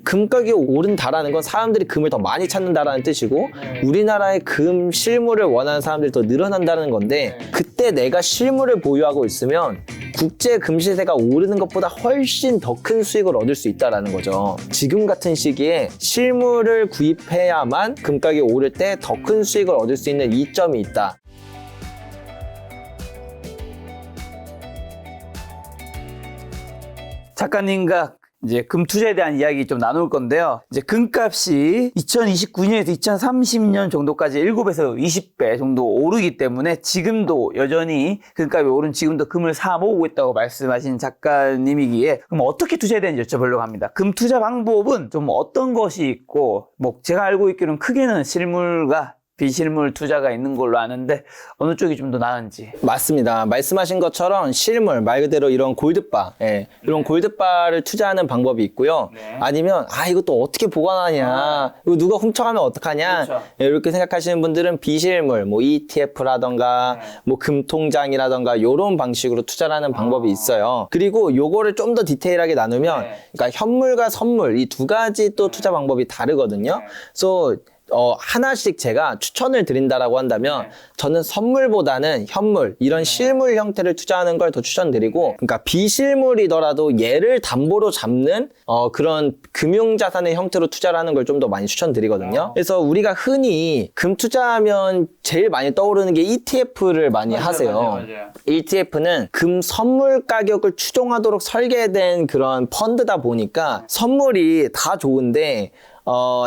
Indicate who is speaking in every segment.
Speaker 1: 금 가격이 오른다라는 건 사람들이 금을 더 많이 찾는다라는 뜻이고 우리나라의 금 실물을 원하는 사람들이 더 늘어난다는 건데 그때 내가 실물을 보유하고 있으면 국제 금 시세가 오르는 것보다 훨씬 더 큰 수익을 얻을 수 있다는 거죠. 지금 같은 시기에 실물을 구입해야만 금 가격이 오를 때 더 큰 수익을 얻을 수 있는 이점이 있다.
Speaker 2: 작가님과 이제 금 투자에 대한 이야기 좀 나눌 건데요. 이제 금값이 2029년에서 2030년 정도까지 7에서 20배 정도 오르기 때문에 지금도 여전히 금값이 오른 지금도 금을 사 모으고 있다고 말씀하신 작가님이기에 그럼 어떻게 투자해야 되는지 여쭤보려고 합니다. 금 투자 방법은 좀 어떤 것이 있고 뭐 제가 알고 있기로는 크게는 실물과 비실물 투자가 있는 걸로 아는데 어느 쪽이 좀 더 나은지.
Speaker 1: 맞습니다. 말씀하신 것처럼 실물 말 그대로 이런 골드바, 이런 골드바를 투자하는 방법이 있고요. 아니면 이것도 어떻게 보관하냐, 이거 누가 훔쳐가면 어떡하냐,
Speaker 2: 그렇죠.
Speaker 1: 이렇게 생각하시는 분들은 비실물, 뭐 ETF라던가, 뭐 금통장이라던가 이런 방식으로 투자를 하는 방법이 있어요. 그리고 요거를 좀 더 디테일하게 나누면, 그러니까 현물과 선물 이 두 가지 또 투자 방법이 다르거든요. 그래서 하나씩 제가 추천을 드린다라고 한다면 저는 선물보다는 현물, 이런 실물 형태를 투자하는 걸 더 추천드리고 그러니까 비실물이더라도 얘를 담보로 잡는 그런 금융자산의 형태로 투자를 하는 걸 좀 더 많이 추천드리거든요. 그래서 우리가 흔히 금 투자하면 제일 많이 떠오르는 게 ETF를 많이 하세요.
Speaker 2: 맞아요.
Speaker 1: ETF는 금 선물 가격을 추종하도록 설계된 그런 펀드다 보니까 선물이 다 좋은데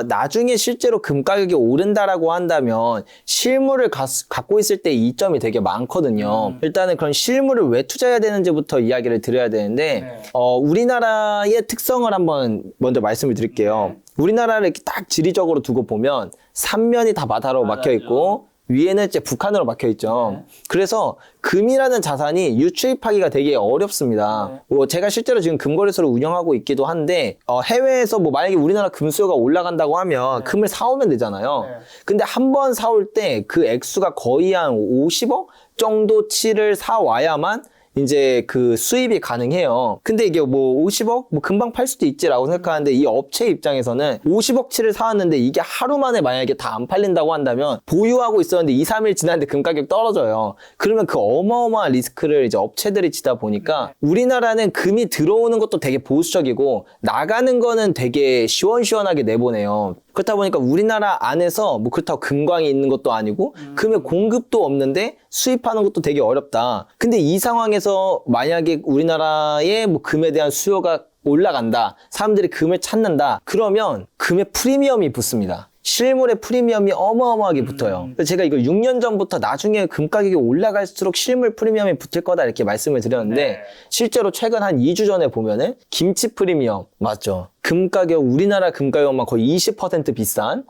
Speaker 1: 나중에 실제로 금 가격이 오른다라고 한다면 실물을 갖고 있을 때 이점이 되게 많거든요. 일단은 그런 실물을 왜 투자해야 되는지부터 이야기를 드려야 되는데 우리나라의 특성을 한번 먼저 말씀을 드릴게요. 우리나라를 이렇게 딱 지리적으로 두고 보면 삼면이 다 바다로 막혀 있고 위에는 이제 북한으로 막혀 있죠. 그래서 금이라는 자산이 유출입하기가 되게 어렵습니다. 뭐 제가 실제로 지금 금거래소를 운영하고 있기도 한데 해외에서 뭐 만약에 우리나라 금 수요가 올라간다고 하면 금을 사오면 되잖아요. 근데 한 번 사올 때 그 액수가 거의 한 50억 정도치를 사와야만 이제 그 수입이 가능해요. 근데 이게 뭐 50억? 뭐 금방 팔 수도 있지라고 생각하는데 이 업체 입장에서는 50억치를 사왔는데 이게 하루 만에 만약에 다 안 팔린다고 한다면 보유하고 있었는데 2, 3일 지났는데 금 가격 떨어져요. 그러면 그 어마어마한 리스크를 이제 업체들이 지다 보니까 우리나라는 금이 들어오는 것도 되게 보수적이고 나가는 거는 되게 시원시원하게 내보내요. 그렇다 보니까 우리나라 안에서 뭐 그렇다고 금광이 있는 것도 아니고 금의 공급도 없는데 수입하는 것도 되게 어렵다. 근데 이 상황에서 만약에 우리나라의 뭐 금에 대한 수요가 올라간다. 사람들이 금을 찾는다. 그러면 금의 프리미엄이 붙습니다. 실물의 프리미엄이 어마어마하게 붙어요. 그래서 제가 이거 6년 전부터 나중에 금 가격이 올라갈수록 실물 프리미엄이 붙을 거다 이렇게 말씀을 드렸는데 실제로 최근 한 2주 전에 보면은 김치 프리미엄 맞죠? 금 가격 우리나라 금 가격만 거의 20% 비싼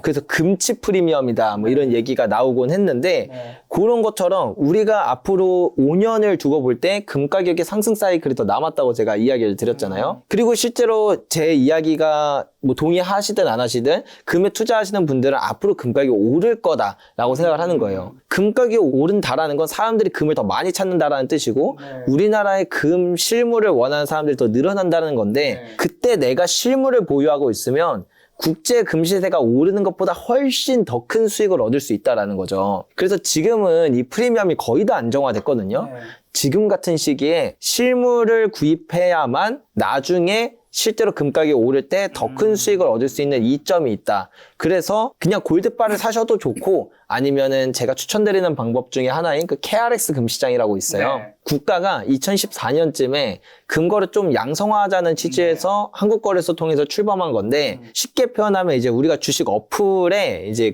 Speaker 1: 그래서 금치 프리미엄이다 뭐 이런 얘기가 나오곤 했는데 그런 것처럼 우리가 앞으로 5년을 두고 볼 때 금 가격의 상승 사이클이 더 남았다고 제가 이야기를 드렸잖아요. 그리고 실제로 제 이야기가 뭐 동의하시든 안 하시든 금에 투자하시는 분들은 앞으로 금 가격이 오를 거다라고 생각을 하는 거예요. 금 가격이 오른다라는 건 사람들이 금을 더 많이 찾는다라는 뜻이고 우리나라의 금 실물을 원하는 사람들이 더 늘어난다는 건데 그때 내가 실물을 보유하고 있으면 국제 금 시세가 오르는 것보다 훨씬 더 큰 수익을 얻을 수 있다라는 거죠. 그래서 지금은 이 프리미엄이 거의 다 안정화됐거든요. 지금 같은 시기에 실물을 구입해야만 나중에 실제로 금 가격이 오를 때 더 큰 수익을 얻을 수 있는 이점이 있다. 그래서 그냥 골드바를 사셔도 좋고 아니면은 제가 추천드리는 방법 중에 하나인 그 KRX 금시장이라고 있어요. 국가가 2014년쯤에 금거를 좀 양성화하자는 취지에서 한국거래소 통해서 출범한 건데 쉽게 표현하면 이제 우리가 주식 어플에 이제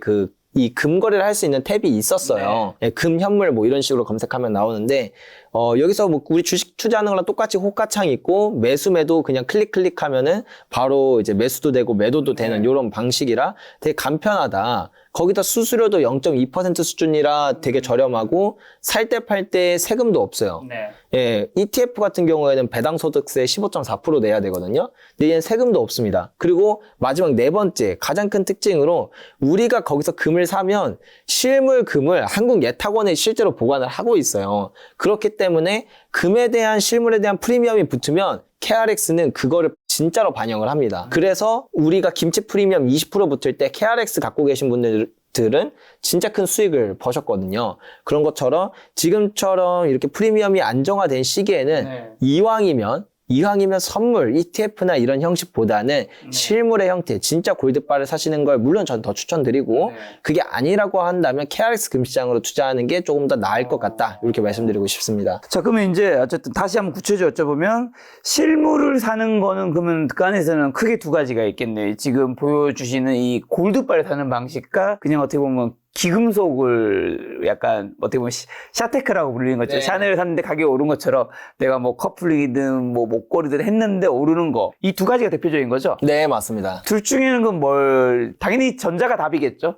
Speaker 1: 이 금거래를 할 수 있는 탭이 있었어요. 금 현물 뭐 이런 식으로 검색하면 나오는데 여기서 뭐 우리 주식 투자하는 거랑 똑같이 호가창 있고 매수 매도 그냥 클릭하면은 바로 이제 매수도 되고 매도도 되는 이런 방식이라 되게 간편하다. 거기다 수수료도 0.2% 수준이라 되게 저렴하고 살 때 팔 때 세금도 없어요. ETF 같은 경우에는 배당 소득세 15.4% 내야 되거든요. 근데 얘는 세금도 없습니다. 그리고 마지막 네 번째 가장 큰 특징으로 우리가 거기서 금을 사면 실물 금을 한국 예탁원에 실제로 보관을 하고 있어요. 그렇기 때문에 금에 대한 실물에 대한 프리미엄이 붙으면 KRX는 그거를 진짜로 반영을 합니다. 그래서 우리가 김치 프리미엄 20% 붙을 때 KRX 갖고 계신 분들은 진짜 큰 수익을 버셨거든요. 그런 것처럼 지금처럼 이렇게 프리미엄이 안정화된 시기에는
Speaker 2: 네.
Speaker 1: 이왕이면 선물, ETF나 이런 형식보다는 실물의 형태, 진짜 골드바를 사시는 걸 물론 전 더 추천드리고 그게 아니라고 한다면 KRX 금시장으로 투자하는 게 조금 더 나을 것 같다. 이렇게 말씀드리고 싶습니다.
Speaker 2: 자, 그러면 이제 어쨌든 다시 한번 구체적으로 여쭤보면 실물을 사는 거는 그러면 그 안에서는 크게 두 가지가 있겠네요. 지금 보여주시는 이 골드바를 사는 방식과 그냥 어떻게 보면 기금속을 약간 어떻게 보면 샤테크라고 불리는 거죠.
Speaker 1: 네.
Speaker 2: 샤넬을 샀는데 가격이 오른 것처럼 내가 뭐 커플링이든 뭐 목걸이든 했는데 오르는 거. 이 두 가지가 대표적인 거죠.
Speaker 1: 네, 맞습니다.
Speaker 2: 둘 중에는 그럼 당연히 전자가 답이겠죠.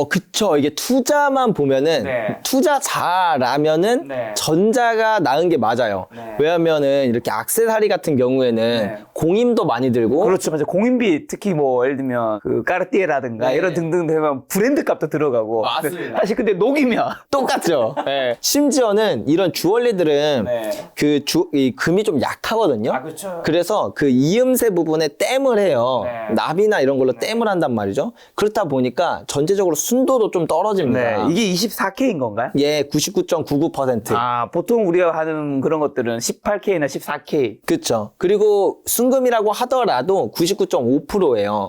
Speaker 1: 그쵸. 이게 투자만 보면은
Speaker 2: 네.
Speaker 1: 투자자라면은
Speaker 2: 네.
Speaker 1: 전자가 나은 게 맞아요.
Speaker 2: 네.
Speaker 1: 왜냐면은 이렇게 액세서리 같은 경우에는
Speaker 2: 네.
Speaker 1: 공임도 많이 들고
Speaker 2: 그렇죠. 맞아. 공인비 특히 뭐 예를 들면 그 까르띠에라든가
Speaker 1: 네.
Speaker 2: 이런 등등 되면 브랜드 값도 들어가고.
Speaker 1: 맞습니다.
Speaker 2: 사실 근데 녹이면
Speaker 1: 똑같죠. 네. 심지어는 이런 주얼리들은
Speaker 2: 네.
Speaker 1: 이 금이 좀 약하거든요.
Speaker 2: 그렇죠.
Speaker 1: 그래서 그 이음새 부분에 댐을 해요.
Speaker 2: 네.
Speaker 1: 납이나 이런 걸로 댐을 한단 말이죠. 그렇다 보니까 전체적으로 순도도 좀 떨어집니다.
Speaker 2: 네. 이게 24K인 건가요?
Speaker 1: 예, 99.99%.
Speaker 2: 아, 보통 우리가 하는 그런 것들은 18K나 14K.
Speaker 1: 그쵸. 그리고 순금이라고 하더라도 99.5%예요.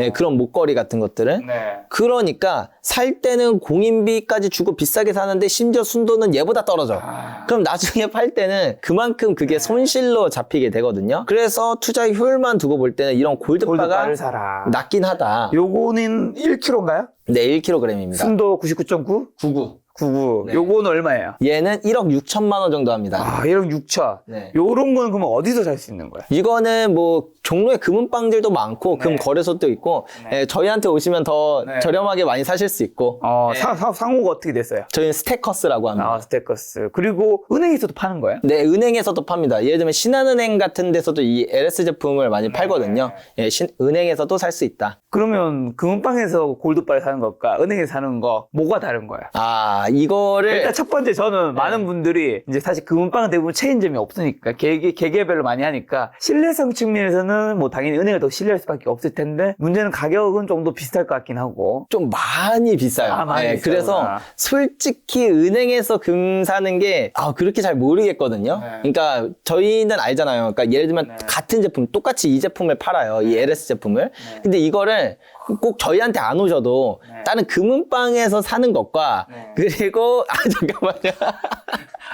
Speaker 1: 예, 그런 목걸이 같은 것들은.
Speaker 2: 네.
Speaker 1: 그러니까 살 때는 공인비까지 주고 비싸게 사는데 심지어 순도는 얘보다 떨어져. 그럼 나중에 팔 때는 그만큼 그게 손실로 잡히게 되거든요. 그래서 투자 효율만 두고 볼 때는 이런 골드바가
Speaker 2: 골드바를 사라.
Speaker 1: 낮긴 하다.
Speaker 2: 요거는 1kg인가요?
Speaker 1: 네, 1kg입니다.
Speaker 2: 순도 99.9?
Speaker 1: 99.
Speaker 2: 99.
Speaker 1: 네.
Speaker 2: 요거는 얼마예요?
Speaker 1: 얘는 1억 6천만 원 정도 합니다.
Speaker 2: 아, 1억 6천.
Speaker 1: 네.
Speaker 2: 요런 거는 그러면 어디서 살 수 있는 거예요?
Speaker 1: 이거는 뭐 종로에 금은방들도 많고 금 거래소도 있고 예, 저희한테 오시면 더
Speaker 2: 네.
Speaker 1: 저렴하게 많이 사실 수 있고
Speaker 2: 어,
Speaker 1: 네.
Speaker 2: 상호가 어떻게 됐어요?
Speaker 1: 저희는 스테커스라고 합니다.
Speaker 2: 아, 스테커스. 그리고 은행에서도 파는 거예요?
Speaker 1: 네, 은행에서도 팝니다. 예를 들면 신한은행 같은 데서도 이 LS 제품을 많이 팔거든요. 예, 은행에서도 살 수 있다.
Speaker 2: 그러면 금은방에서 골드바를 사는 것과 은행에서 사는 거 뭐가 다른 거예요?
Speaker 1: 아, 이거를
Speaker 2: 일단 첫 번째 저는 많은 분들이 이제 사실 금은방은 대부분 체인점이 없으니까 개개별로 많이 하니까 신뢰성 측면에서는 뭐 당연히 은행을 더 신뢰할 수밖에 없을 텐데 문제는 가격은 좀 더 비쌀 것 같긴 하고
Speaker 1: 좀 많이 비싸요.
Speaker 2: 아, 많이
Speaker 1: 예,
Speaker 2: 비싸구나.
Speaker 1: 그래서 솔직히 은행에서 금 사는 게 그렇게 잘 모르겠거든요.
Speaker 2: 네.
Speaker 1: 그러니까 저희는 알잖아요. 그러니까 예를 들면 같은 제품 똑같이 이 제품을 팔아요. 이 LS 제품을. 근데 이거를 꼭 저희한테 안 오셔도 다른 금은방에서 사는 것과 그리고 잠깐만요.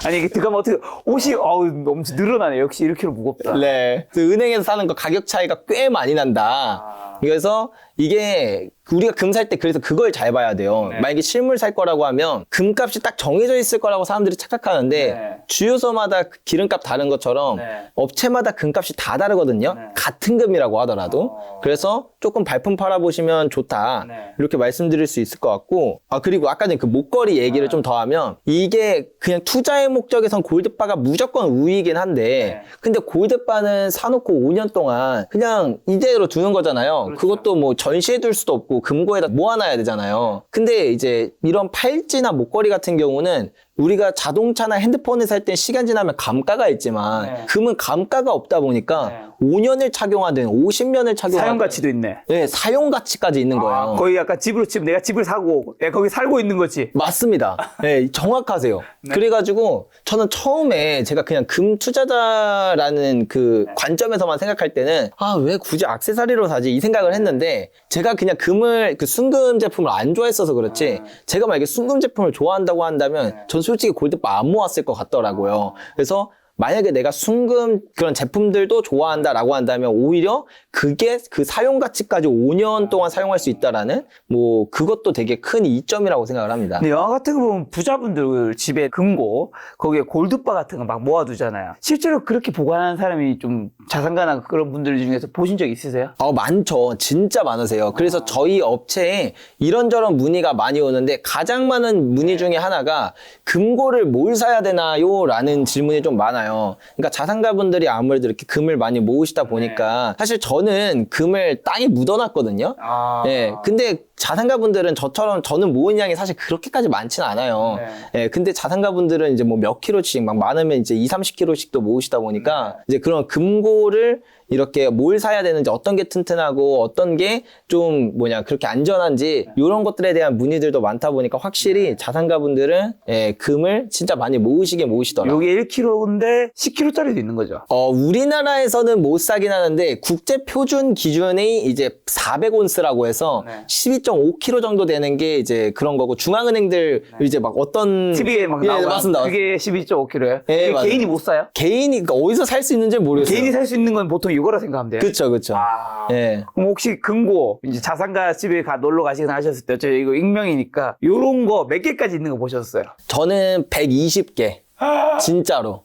Speaker 2: 아니 이게 들어가면 어떻게 옷이 엄청 늘어나네. 역시 1kg 무겁다.
Speaker 1: 네. 그 은행에서 사는 거 가격 차이가 꽤 많이 난다. 그래서 이게 우리가 금 살 때 그래서 그걸 잘 봐야 돼요. 만약에 실물 살 거라고 하면 금값이 딱 정해져 있을 거라고 사람들이 착각하는데 주유소마다 기름값 다른 것처럼 업체마다 금값이 다 다르거든요. 같은 금이라고 하더라도. 그래서 조금 발품 팔아보시면 좋다. 이렇게 말씀드릴 수 있을 것 같고 그리고 아까 전에 그 목걸이 얘기를 좀 더 하면 이게 그냥 투자의 목적에선 골드바가 무조건 우위이긴 한데 근데 골드바는 사놓고 5년 동안 그냥 이대로 두는 거잖아요. 그것도 뭐 전시해둘 수도 없고 금고에다 모아놔야 되잖아요. 근데 이제 이런 팔찌나 목걸이 같은 경우는 우리가 자동차나 핸드폰을 살 때 시간 지나면 감가가 있지만 금은 감가가 없다 보니까 5년을 착용하든 50년을 착용하든
Speaker 2: 사용 가치도 있네.
Speaker 1: 네, 사용 가치까지 있는 거예요.
Speaker 2: 거의 약간 집으로 치면 내가 집을 사고 내가 거기 살고 있는 거지.
Speaker 1: 맞습니다. 네, 정확하세요. 그래가지고 저는 처음에 제가 그냥 금 투자자라는 그 관점에서만 생각할 때는 왜 굳이 액세서리로 사지 이 생각을 했는데 제가 그냥 금을 그 순금 제품을 안 좋아했어서 그렇지 제가 만약에 순금 제품을 좋아한다고 한다면 전 솔직히 골드바 안 모았을 것 같더라고요. 그래서 만약에 내가 순금 그런 제품들도 좋아한다라고 한다면 오히려 그게 그 사용 가치까지 5년 동안 사용할 수 있다라는 뭐 그것도 되게 큰 이점이라고 생각을 합니다.
Speaker 2: 근데 영화 같은 거 보면 부자분들 집에 금고 거기에 골드바 같은 거 막 모아두잖아요. 실제로 그렇게 보관하는 사람이 좀 자산가나 그런 분들 중에서 보신 적 있으세요?
Speaker 1: 많죠. 진짜 많으세요. 그래서 저희 업체에 이런저런 문의가 많이 오는데 가장 많은 문의 중에 하나가 금고를 뭘 사야 되나요? 라는 질문이 좀 많아요. 많아요. 그러니까 자산가분들이 아무래도 이렇게 금을 많이 모으시다 보니까 사실 저는 금을 땅에 묻어놨거든요. 예. 근데 자산가분들은 저처럼 저는 모은 양이 사실 그렇게까지 많지는 않아요. 예. 근데 자산가분들은 이제 뭐 몇 킬로씩 막 많으면 이제 20-30킬로씩도 모으시다 보니까 이제 그런 금고를 이렇게 뭘 사야 되는지 어떤 게 튼튼하고 어떤 게 좀 그렇게 안전한지 이런 것들에 대한 문의들도 많다 보니까 확실히 자산가분들은 예, 금을 진짜 많이 모으시더라고요.
Speaker 2: 요게 1kg인데 10kg짜리도 있는 거죠.
Speaker 1: 우리나라에서는 못 사긴 하는데 국제 표준 기준이 이제 400온스라고 해서 12.5kg 정도 되는 게 이제 그런 거고 중앙은행들 이제 막 어떤
Speaker 2: TV에 막
Speaker 1: 예,
Speaker 2: 나오고
Speaker 1: 맞습니다.
Speaker 2: 그게 12.5kg예요.
Speaker 1: 예, 맞아요.
Speaker 2: 개인이 못 사요?
Speaker 1: 개인이 그러니까 어디서 살 수 있는지 모르겠어요.
Speaker 2: 개인이 살 수 있는 건 보통 이거라 생각하면 돼요.
Speaker 1: 그쵸. 예.
Speaker 2: 그럼 혹시 금고 이제 자산가 집에 놀러 가시거나 하셨을 때 저 이거 익명이니까 요런 거 몇 개까지 있는 거 보셨어요?
Speaker 1: 저는 120개. 진짜로.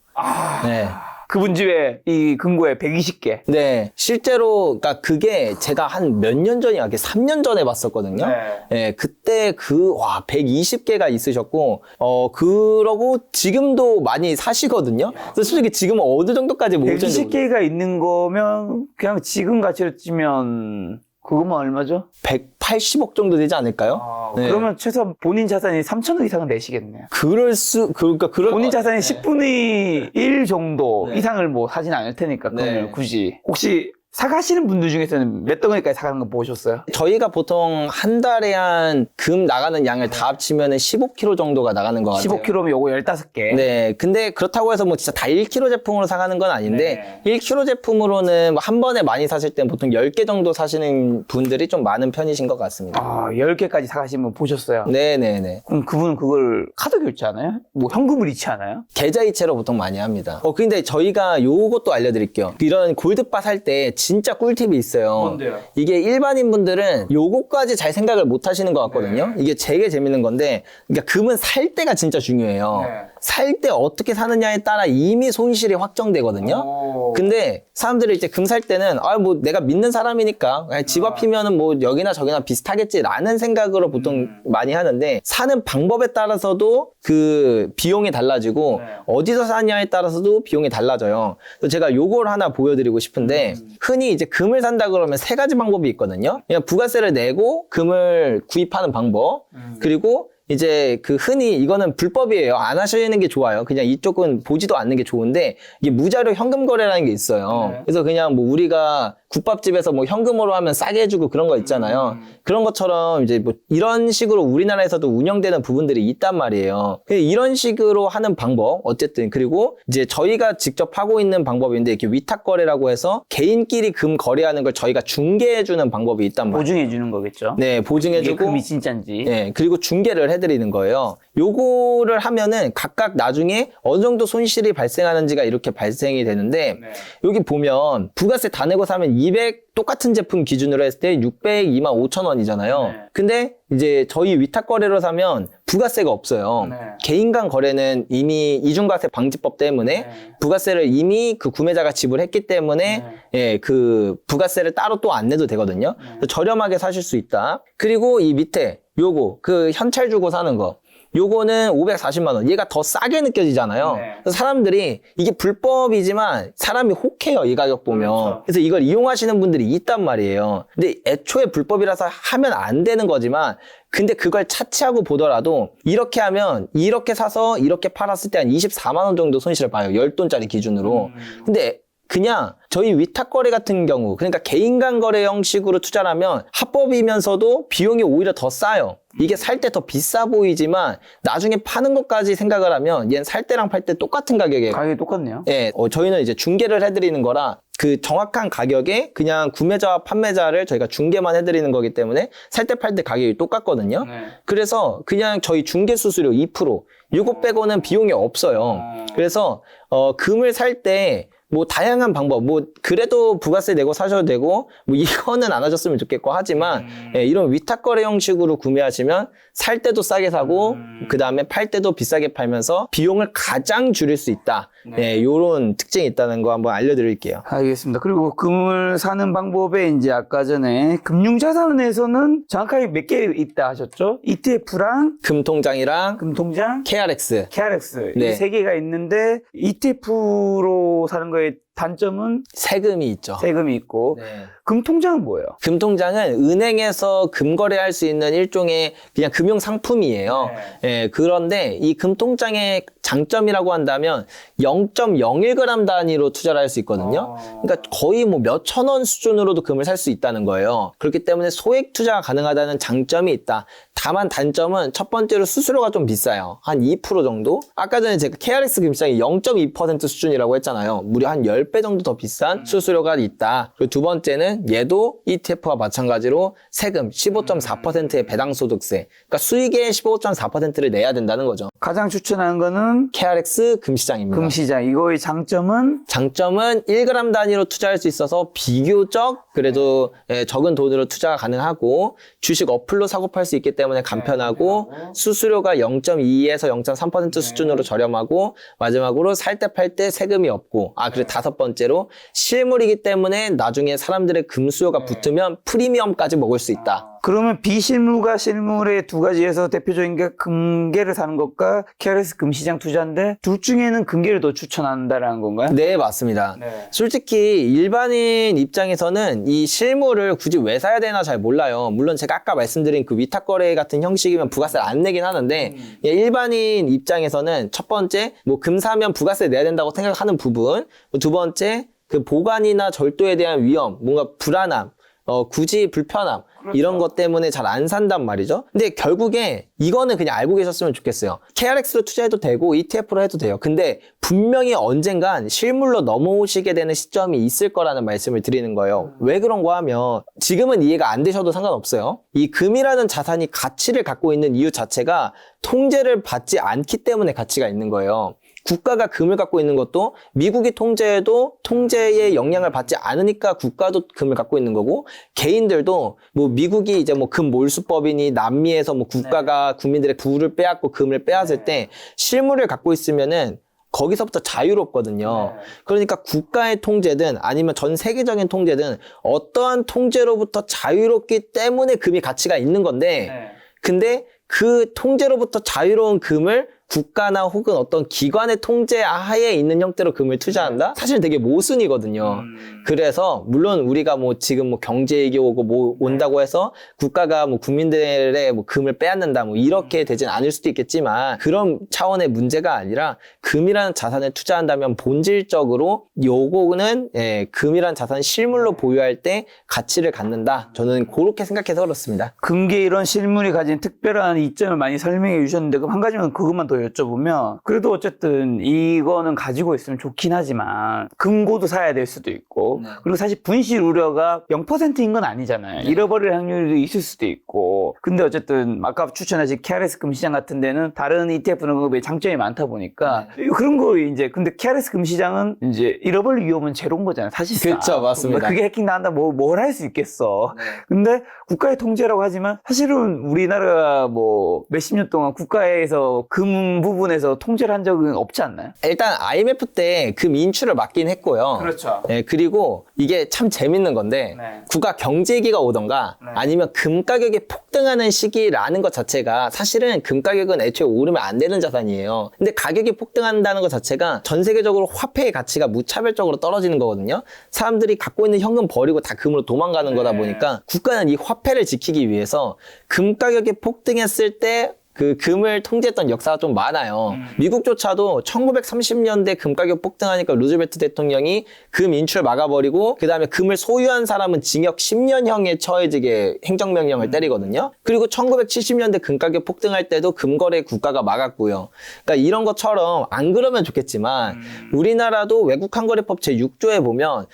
Speaker 1: 네.
Speaker 2: 그분 집에 이 금고에 120개.
Speaker 1: 네. 실제로, 그러니까 그게 제가 한 몇 년 전이야. 3년 전에 봤었거든요. 네. 그때 120개가 있으셨고, 그러고 지금도 많이 사시거든요. 그래서 솔직히 지금은 어느 정도까지 모으셨는지
Speaker 2: 120개가 있는 거면 그냥 지금 가치로 치면 그거만 얼마죠?
Speaker 1: 180억 정도 되지 않을까요? 네.
Speaker 2: 그러면 최소 본인 자산이 3천억 이상은 내시겠네요.
Speaker 1: 그러니까
Speaker 2: 본인 자산이 10분의 1 정도
Speaker 1: 네.
Speaker 2: 이상을 뭐 사진 않을 테니까
Speaker 1: 네.
Speaker 2: 그걸 굳이 혹시 사가시는 분들 중에서는 몇 덩어리까지 사가는 거 보셨어요?
Speaker 1: 저희가 보통 한 달에 한 금 나가는 양을 다 합치면 15kg 정도가 나가는 것 같아요.
Speaker 2: 15kg면 요거 15개.
Speaker 1: 네. 근데 그렇다고 해서 뭐 진짜 다 1kg 제품으로 사가는 건 아닌데 1kg 제품으로는 한 번에 많이 사실 땐 보통 10개 정도 사시는 분들이 좀 많은 편이신 것 같습니다.
Speaker 2: 10개까지 사가신 분 보셨어요?
Speaker 1: 네네네.
Speaker 2: 그럼 그분은 그걸 카드 결제하나요? 뭐 현금을 이체하나요?
Speaker 1: 계좌이체로 보통 많이 합니다. 근데 저희가 요것도 알려드릴게요. 이런 골드바 살 때 진짜 꿀팁이 있어요.
Speaker 2: 뭔데요?
Speaker 1: 이게 일반인 분들은 요거까지 잘 생각을 못 하시는 것 같거든요. 이게 되게 재밌는 건데, 그러니까 금은 살 때가 진짜 중요해요. 살 때 어떻게 사느냐에 따라 이미 손실이 확정되거든요. 근데 사람들이 이제 금 살 때는 뭐 내가 믿는 사람이니까 그냥 집 앞이면은 뭐 여기나 저기나 비슷하겠지라는 생각으로 보통 많이 하는데 사는 방법에 따라서도 그 비용이 달라지고 어디서 사냐에 따라서도 비용이 달라져요. 그래서 제가 요걸 하나 보여드리고 싶은데 흔히 이제 금을 산다 그러면 세 가지 방법이 있거든요. 그냥 부가세를 내고 금을 구입하는 방법 그리고 이제 그 흔히 이거는 불법이에요. 안 하시는 게 좋아요. 그냥 이쪽은 보지도 않는 게 좋은데 이게 무자료 현금 거래라는 게 있어요. 그래서 그냥 뭐 우리가 국밥집에서 뭐 현금으로 하면 싸게 해주고 그런 거 있잖아요. 그런 것처럼 이제 뭐 이런 식으로 우리나라에서도 운영되는 부분들이 있단 말이에요. 이런 식으로 하는 방법 어쨌든 그리고 이제 저희가 직접 하고 있는 방법인데 이렇게 위탁 거래라고 해서 개인끼리 금 거래하는 걸 저희가 중개해주는 방법이 있단 말이에요.
Speaker 2: 보증해 주는 거겠죠?
Speaker 1: 네,
Speaker 2: 이게
Speaker 1: 보증해주고
Speaker 2: 금이 진짜인지.
Speaker 1: 네, 그리고 중개를 해드리는 거예요. 요거를 하면은 각각 나중에 어느 정도 손실이 발생하는지가 이렇게 발생이 되는데 여기 보면 부가세 다 내고 사면 200 똑같은 제품 기준으로 했을 때 602만 5천 원이잖아요. 근데 이제 저희 위탁 거래로 사면 부가세가 없어요. 개인 간 거래는 이미 이중과세 방지법 때문에 부가세를 이미 그 구매자가 지불했기 때문에 예, 그 부가세를 따로 또 안 내도 되거든요. 그래서 저렴하게 사실 수 있다. 그리고 이 밑에 요거 그 현찰 주고 사는 거. 요거는 540만 원. 얘가 더 싸게 느껴지잖아요. 그래서 사람들이 이게 불법이지만 사람이 혹해요. 이 가격 보면. 그래서 이걸 이용하시는 분들이 있단 말이에요. 근데 애초에 불법이라서 하면 안 되는 거지만 근데 그걸 차치하고 보더라도 이렇게 하면 이렇게 사서 이렇게 팔았을 때 한 24만 원 정도 손실을 봐요. 10돈짜리 기준으로. 근데 그냥 저희 위탁 거래 같은 경우 그러니까 개인 간 거래 형식으로 투자를 하면 합법이면서도 비용이 오히려 더 싸요. 이게 살 때 더 비싸 보이지만 나중에 파는 것까지 생각을 하면 얘는 살 때랑 팔 때 똑같은 가격에
Speaker 2: 가격이 똑같네요.
Speaker 1: 예, 저희는 이제 중개를 해드리는 거라 그 정확한 가격에 그냥 구매자와 판매자를 저희가 중개만 해드리는 거기 때문에 살 때 팔 때 가격이 똑같거든요. 그래서 그냥 저희 중개 수수료 2% 이거 빼고는 비용이 없어요. 그래서 금을 살 때 뭐 다양한 방법, 뭐 그래도 부가세 내고 사셔도 되고 뭐 이거는 안 하셨으면 좋겠고 하지만 예, 이런 위탁거래 형식으로 구매하시면 살 때도 싸게 사고 그 다음에 팔 때도 비싸게 팔면서 비용을 가장 줄일 수 있다. 예, 이런 특징이 있다는 거 한번 알려드릴게요.
Speaker 2: 알겠습니다. 그리고 금을 사는 방법에 이제 아까 전에 금융자산에서는 정확하게 몇 개 있다 하셨죠? ETF랑
Speaker 1: 금통장이랑
Speaker 2: 금통장,
Speaker 1: KRX.
Speaker 2: KRX
Speaker 1: 네.
Speaker 2: 이 세 개가 있는데 ETF로 사는 거의 단점은
Speaker 1: 세금이 있죠.
Speaker 2: 세금이 있고
Speaker 1: 네.
Speaker 2: 금통장은 뭐예요?
Speaker 1: 금통장은 은행에서 금거래할 수 있는 일종의 그냥 금융 상품이에요. 예, 그런데 이 금통장의 장점이라고 한다면 0.01g 단위로 투자를 할 수 있거든요. 그러니까 거의 뭐 몇천 원 수준으로도 금을 살 수 있다는 거예요. 그렇기 때문에 소액 투자가 가능하다는 장점이 있다. 다만 단점은 첫 번째로 수수료가 좀 비싸요. 한 2% 정도? 아까 전에 제가 KRX 금시장이 0.2% 수준이라고 했잖아요. 무려 한 10배 정도 더 비싼 수수료가 있다. 그리고 두 번째는 얘도 ETF와 마찬가지로 세금 15.4%의 배당소득세. 그러니까 수익의 15.4%를 내야 된다는 거죠.
Speaker 2: 가장 추천하는 거는
Speaker 1: KRX 금시장입니다.
Speaker 2: 금시장. 이거의 장점은
Speaker 1: 장점은 1g 단위로 투자할 수 있어서 비교적 그래도 예, 적은 돈으로 투자가 가능하고 주식 어플로 사고 팔 수 있기 때문에 간편하고 수수료가 0.2에서 0.3% 수준으로 저렴하고 마지막으로 살 때 팔 때 세금이 없고 그리고 다섯 번째로 실물이기 때문에 나중에 사람들의 금 수요가 붙으면 프리미엄까지 먹을 수 있다.
Speaker 2: 그러면 비실물과 실물의 두 가지에서 대표적인 게 금괴를 사는 것과 KRX 금시장 투자인데 둘 중에는 금괴를 더 추천한다라는 건가요?
Speaker 1: 네, 맞습니다.
Speaker 2: 네.
Speaker 1: 솔직히 일반인 입장에서는 이 실물을 굳이 왜 사야 되나 잘 몰라요. 물론 제가 아까 말씀드린 그 위탁거래 같은 형식이면 부가세를 안 내긴 하는데 예, 일반인 입장에서는 첫 번째 뭐 금 사면 부가세 내야 된다고 생각하는 부분, 두 번째 그 보관이나 절도에 대한 위험, 뭔가 불안함, 굳이 불편함 이런 것 때문에 잘 안 산단 말이죠. 근데 결국에 이거는 그냥 알고 계셨으면 좋겠어요. KRX로 투자해도 되고 ETF로 해도 돼요. 근데 분명히 언젠간 실물로 넘어오시게 되는 시점이 있을 거라는 말씀을 드리는 거예요. 왜 그런가 하면 지금은 이해가 안 되셔도 상관없어요. 이 금이라는 자산이 가치를 갖고 있는 이유 자체가 통제를 받지 않기 때문에 가치가 있는 거예요. 국가가 금을 갖고 있는 것도 미국이 통제해도 통제의 영향을 받지 않으니까 국가도 금을 갖고 있는 거고 개인들도 뭐 미국이 이제 뭐 금 몰수법이니 남미에서 뭐 국가가 국민들의 부를 빼앗고 금을 빼앗을 때 실물을 갖고 있으면은 거기서부터 자유롭거든요. 그러니까 국가의 통제든 아니면 전 세계적인 통제든 어떠한 통제로부터 자유롭기 때문에 금이 가치가 있는 건데 근데 그 통제로부터 자유로운 금을 국가나 혹은 어떤 기관의 통제 하에 있는 형태로 금을 투자한다? 사실은 되게 모순이거든요. 그래서 물론 우리가 뭐 지금 뭐 경제위기 오고 뭐 온다고 해서 국가가 뭐 국민들의 뭐 금을 빼앗는다 뭐 이렇게 되진 않을 수도 있겠지만 그런 차원의 문제가 아니라 금이라는 자산에 투자한다면 본질적으로 요거는 예, 금이라는 자산 실물로 보유할 때 가치를 갖는다. 저는 그렇게 생각해서 그렇습니다.
Speaker 2: 금괴 이런 실물이 가진 특별한 이점을 많이 설명해 주셨는데 그럼 한 가지만 그것만 더 여쭤보면 그래도 어쨌든 이거는 가지고 있으면 좋긴 하지만 금고도 사야 될 수도 있고 그리고 사실 분실 우려가 0%인 건 아니잖아요. 잃어버릴 확률이 있을 수도 있고 근데 어쨌든 아까 추천하신 KRX 금시장 같은 데는 다른 ETF는 그거에 장점이 많다 보니까 그런 거 이제 근데 KRX 금시장은 이제 잃어버릴 위험은 제로인 거잖아요. 사실상.
Speaker 1: 그렇죠, 맞습니다.
Speaker 2: 그게 해킹 나간다 뭘 할 수 있겠어. 근데 국가의 통제라고 하지만 사실은 우리나라가 뭐 몇십 년 동안 국가에서 금 부분에서 통제를 한 적은 없지 않나요?
Speaker 1: 일단 IMF 때 금 인출을 막긴 했고요.
Speaker 2: 그렇죠.
Speaker 1: 예, 그리고 이게 참 재밌는 건데
Speaker 2: 네.
Speaker 1: 국가 경제위기가 오던가 아니면 금 가격이 폭등하는 시기라는 것 자체가 사실은 금 가격은 애초에 오르면 안 되는 자산이에요. 근데 가격이 폭등한다는 것 자체가 전 세계적으로 화폐의 가치가 무차별적으로 떨어지는 거거든요. 사람들이 갖고 있는 현금 버리고 다 금으로 도망가는 거다 보니까 국가는 이 화폐를 지키기 위해서 금 가격이 폭등했을 때 그 금을 통제했던 역사가 좀 많아요. 미국조차도 1930년대 금 가격 폭등하니까 루즈벨트 대통령이 금 인출 막아버리고 그 다음에 금을 소유한 사람은 징역 10년형에 처해지게 행정명령을 때리거든요. 그리고 1970년대 금 가격 폭등할 때도 금거래 국가가 막았고요. 그러니까 이런 것처럼 안 그러면 좋겠지만 우리나라도 외국환거래법 제6조에 보면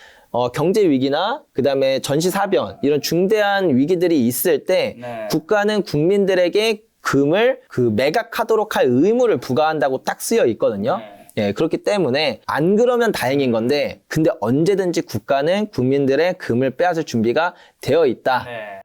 Speaker 1: 경제 위기나 그다음에 전시사변 이런 중대한 위기들이 있을 때 국가는 국민들에게 금을 그 매각하도록 할 의무를 부과한다고 딱 쓰여 있거든요. 예, 그렇기 때문에 안 그러면 다행인 건데 근데 언제든지 국가는 국민들의 금을 빼앗을 준비가 되어 있다.
Speaker 2: 네.